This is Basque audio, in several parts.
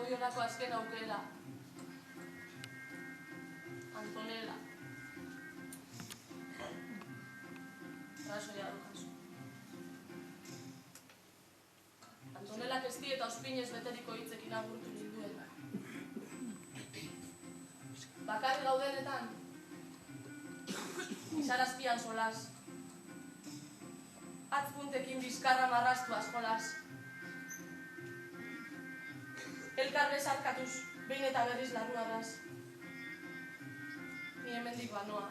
akordiorako azken aukera. Antonella. Rasoia dukazu. Antonellak ez di eta ospinez beteriko hitzekin agurtu ninduen. Bakarri gaudenetan, izarazpian solaz. Atzpuntekin bizkarra marraztu askolas. Elkar bezarkatuz, behin eta berriz larruaraz. Ni hemendik banoa,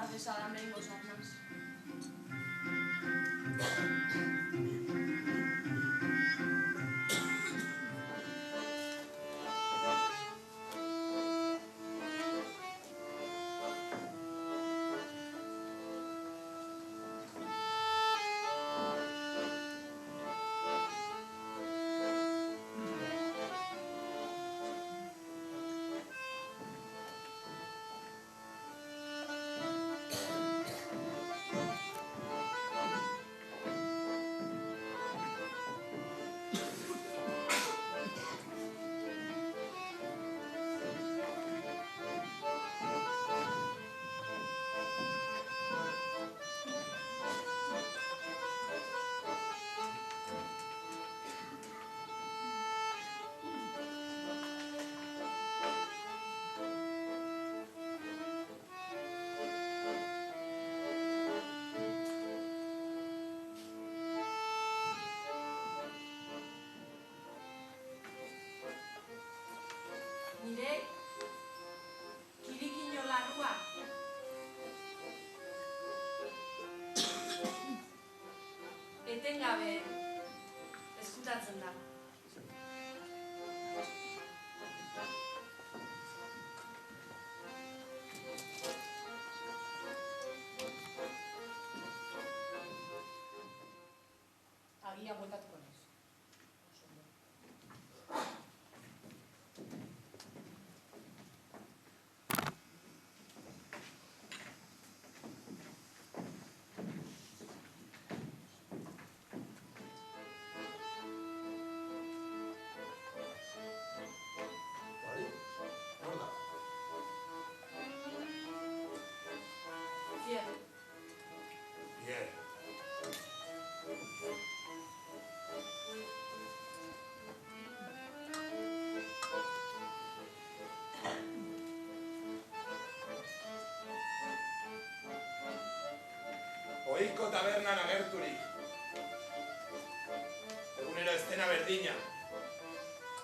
ardezadan behin gozarnaz. Nire kirikino larrua. Etengabe eskutatzen da. Agia bueltatuko naiz. Bien. Ohiko tabernan agerturik. Egunero eszena berdina.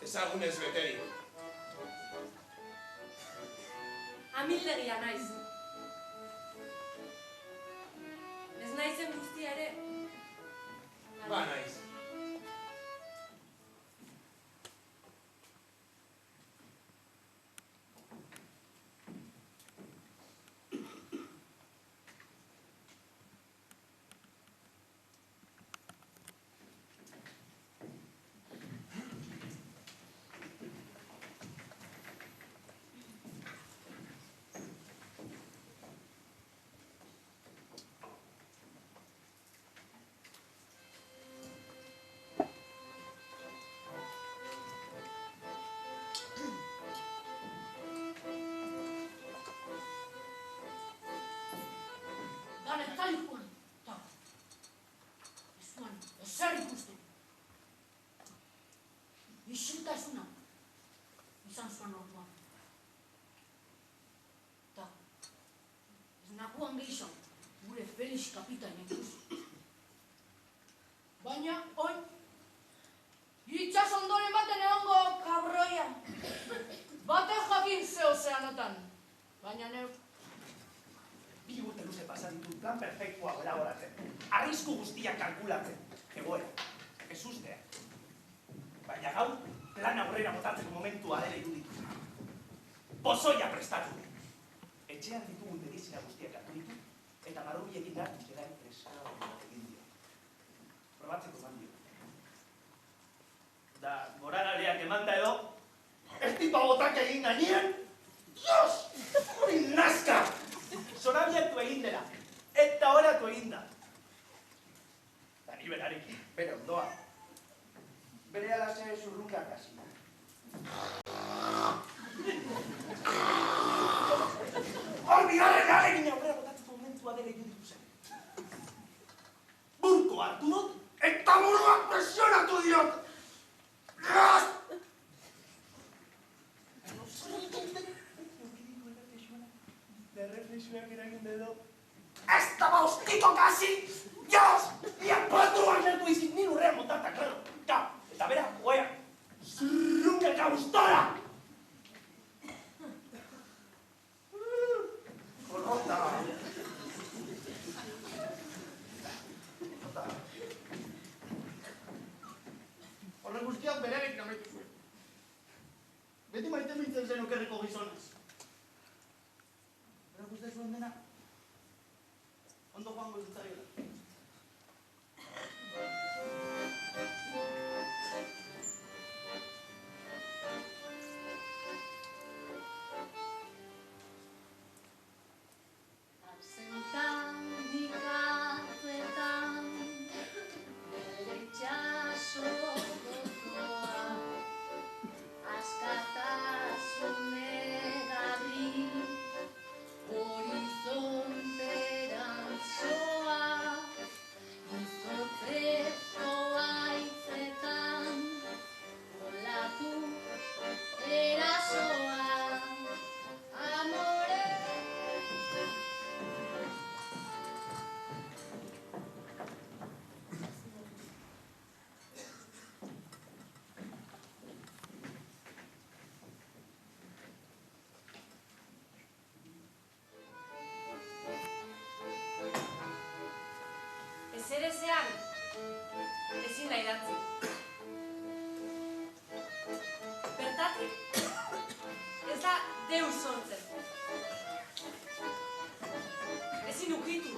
Ezagunez beterik. Amildegia naiz. Ez naizen guztia ere. Ba naiz. Isiltasuna izan zuen orduan. Ta, ez nagoan gehizan gure Felix kapitainen guzu. Baina, oin, itxas ondoren baten egongo kabroia. Batek jakin zeo zeanotan, baina neuk. Bi urte luze pasaditu plan perfektua elaboratzen, arrisku guztiak kalkulatzen, egoera, ez ustea. Baina gaur, plan aurrera botatzeko momentua dela iruditu. Pozoia prestatu. Etxean ditugun medizina guztiak hartu ditu, eta marrubiekin hartu zelai preskara bat egin dio. Probatzeko eman dio. Da, goraraleak emanda edo, ez tipa botak egin gainean, Dios! Hori nazka! Zorabiatu egin dela, eta oratu egin da. Eta ni berarekin, bere ondoa. bere alase zurrunkak hasi. Hor bigarren alegin aurrera botatzeko momentua dela iruditu zen. Burko hartu dut, eta buruak presionatu diot! Reflexioak eragin dedo. Estaba hostito casi! Dios! Ia patuak nertu izit nire urrean montata, claro. Eta bera, goea, zurrunkak gustora! Korrota. Horren guztiak berarekin amaitu zuen. Beti maite mintzen zen okerreko gizonaz. Bera guztia zuen dena, ondo joango zitzaiola. Ezerezean, ezin da idatzi. Bertatik, ez da deus sortzen. Ezin ukitu.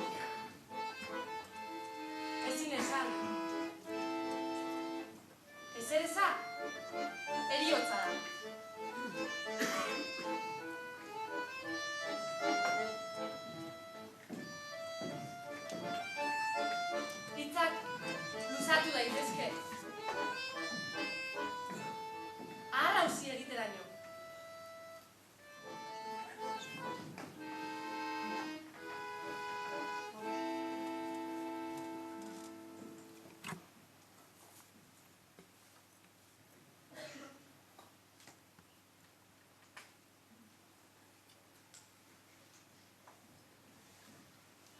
Ezin esan. Ezereza, heriotza da. Hitzak luzatu daitezke. Ahal hauzi egiteraino.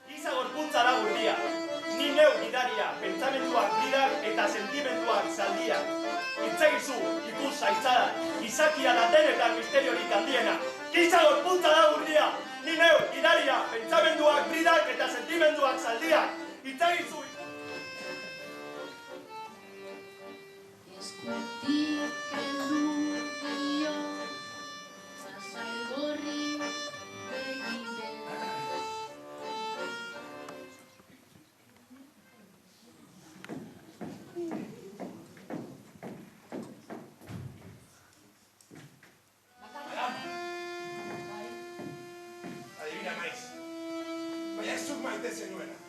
Giza gorpuntza da gurdia. Ni neu gidaria, pentsamenduak bidak eta sentimenduak zaldiak. Itzagizu, ikus zaitzara, gizakia da denetan misteriorik handiena. Giza gorpuntza da gurdia. Ni neu gidaria, pentsamenduak bidak eta sentimenduak zaldiak. Itzagizu, Eskutik heldu dio, zazailgorri begire. Adibina naiz. Baina ez zuk maite zenuena.